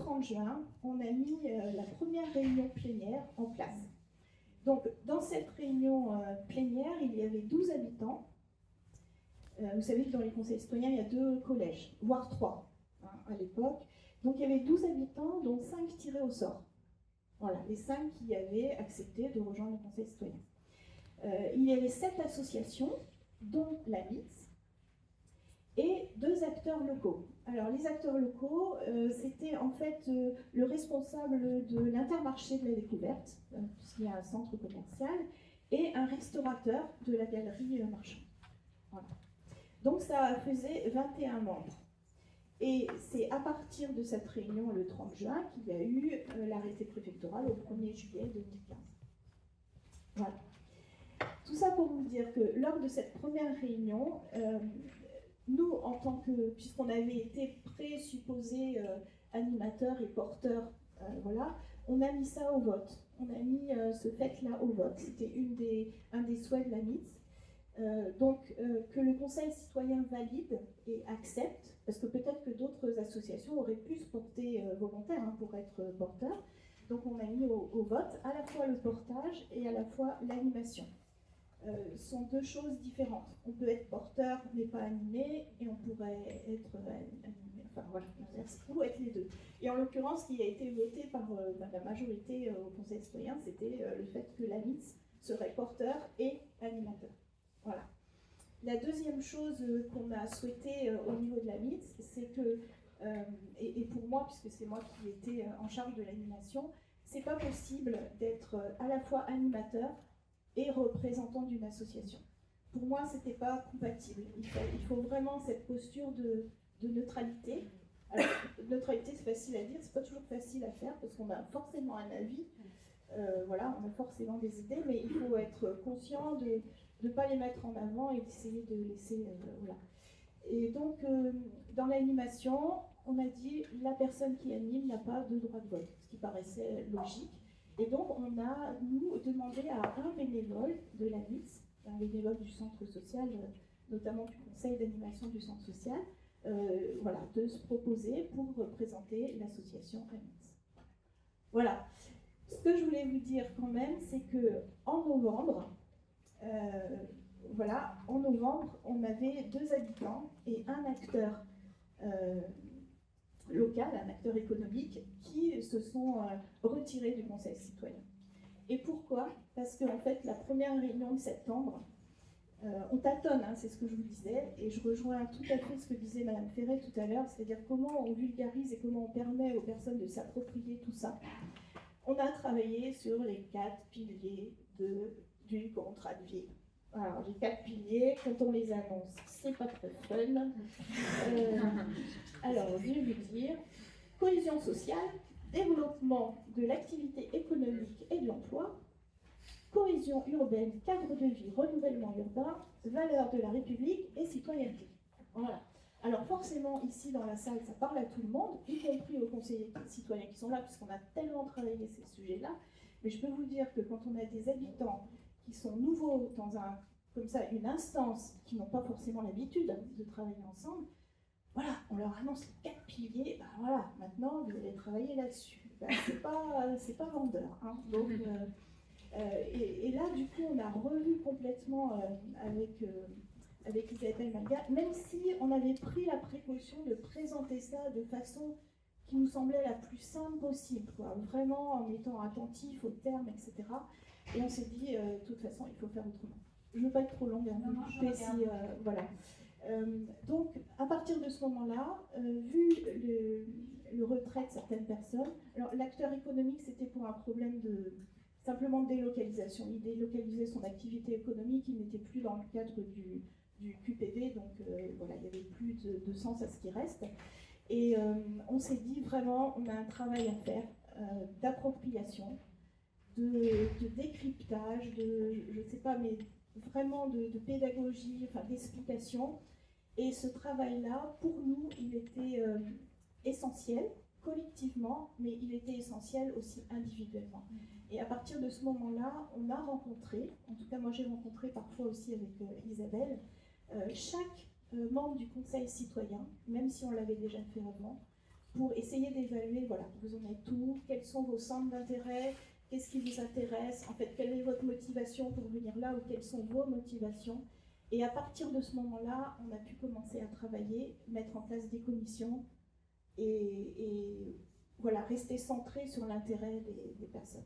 30 juin, on a mis la première réunion plénière en place. Donc, dans cette réunion plénière, il y avait 12 habitants. Vous savez que dans les conseils citoyens, il y a 2 collèges, voire 3 hein, à l'époque. Donc, il y avait 12 habitants, dont 5 tirés au sort. Voilà, les 5 qui avaient accepté de rejoindre le conseil citoyen. Il y avait 7 associations, dont la MITS, et 2 acteurs locaux. Alors, les acteurs locaux, c'était en fait le responsable de l'Intermarché de la Découverte, puisqu'il y a un centre commercial, et un restaurateur de la galerie Marchand. Voilà. Donc, ça faisait 21 membres. Et c'est à partir de cette réunion, le 30 juin, qu'il y a eu l'arrêté préfectoral au 1er juillet 2015. Voilà. Tout ça pour vous dire que lors de cette première réunion, nous, en tant que, puisqu'on avait été présupposés animateurs et porteurs, voilà, on a mis ça au vote. On a mis ce fait-là au vote. C'était un des souhaits de la MITS. Donc, que le Conseil citoyen valide et accepte, parce que peut-être que d'autres associations auraient pu se porter volontaires hein, pour être porteurs. Donc, on a mis au vote à la fois le portage et à la fois l'animation. Sont 2 choses différentes. On peut être porteur mais pas animé, et on pourrait être animé. Enfin voilà, ça peut être les 2. Et en l'occurrence, ce qui a été voté par la majorité au Conseil citoyen, c'était le fait que la MITS serait porteur et animateur. Voilà. La deuxième chose qu'on a souhaité au niveau de la MITS, c'est que, et pour moi, puisque c'est moi qui étais en charge de l'animation, c'est pas possible d'être à la fois animateur et représentant d'une association. Pour moi, c'était pas compatible. Il faut vraiment cette posture de neutralité. Alors, neutralité, c'est facile à dire, c'est pas toujours facile à faire, parce qu'on a forcément un avis, voilà, on a forcément des idées, mais il faut être conscient de ne pas les mettre en avant et d'essayer de laisser, voilà. Et donc, dans l'animation, on a dit la personne qui anime n'a pas de droit de vote, ce qui paraissait logique. Et donc, on a, nous, demandé à un bénévole de la MITS, un bénévole du centre social, notamment du conseil d'animation du centre social, voilà, de se proposer pour représenter l'association MITS. Voilà. Ce que je voulais vous dire quand même, c'est qu'en novembre, voilà, en novembre, on avait 2 habitants et un acteur local, un acteur économique, qui se sont retirés du Conseil citoyen. Et pourquoi? Parce qu'en fait, la première réunion de septembre, on tâtonne, hein, c'est ce que je vous disais, et je rejoins tout à fait ce que disait Madame Ferret tout à l'heure, c'est-à-dire comment on vulgarise et comment on permet aux personnes de s'approprier tout ça. On a travaillé sur les 4 piliers du contrat de ville. Alors, les 4 piliers, quand on les annonce, c'est pas très fun. Alors, je vais vous dire, cohésion sociale, développement de l'activité économique et de l'emploi, cohésion urbaine, cadre de vie, renouvellement urbain, valeurs de la République et citoyenneté. Voilà. Alors forcément, ici dans la salle, ça parle à tout le monde, y compris aux conseillers citoyens qui sont là, puisqu'on a tellement travaillé ces sujets-là. Mais je peux vous dire que quand on a des habitants qui sont nouveaux dans comme ça, une instance, qui n'ont pas forcément l'habitude de travailler ensemble, voilà, on leur annonce les 4 piliers, ben voilà, maintenant vous allez travailler là-dessus. Ben, c'est pas vendeur. Hein. Donc, et là, du coup, on a revu complètement avec Isabelle Malga, même si on avait pris la précaution de présenter ça de façon qui nous semblait la plus simple possible, quoi. Vraiment en étant attentif aux termes, etc. Et on s'est dit, de toute façon, il faut faire autrement. Je ne veux pas être trop longue, hein, voilà. Donc, à partir de ce moment-là, vu le retrait de certaines personnes, alors l'acteur économique, c'était pour un problème simplement de délocalisation. Il délocalisait son activité économique, il n'était plus dans le cadre du QPV, donc voilà, il n'y avait plus de sens à ce qui reste. Et on s'est dit vraiment, on a un travail à faire d'appropriation, de décryptage, je ne sais pas, mais vraiment de pédagogie, enfin d'explication. Et ce travail-là, pour nous, il était essentiel, collectivement, mais il était essentiel aussi individuellement. Et à partir de ce moment-là, on a rencontré, en tout cas moi j'ai rencontré parfois aussi avec Isabelle, chaque membre du conseil citoyen, même si on l'avait déjà fait avant, pour essayer d'évaluer, voilà, vous en êtes où, quels sont vos centres d'intérêt, qu'est-ce qui vous intéresse, en fait, quelle est votre motivation pour venir là, ou quelles sont vos motivations. Et à partir de ce moment-là, on a pu commencer à travailler, mettre en place des commissions, et voilà, rester centré sur l'intérêt des personnes.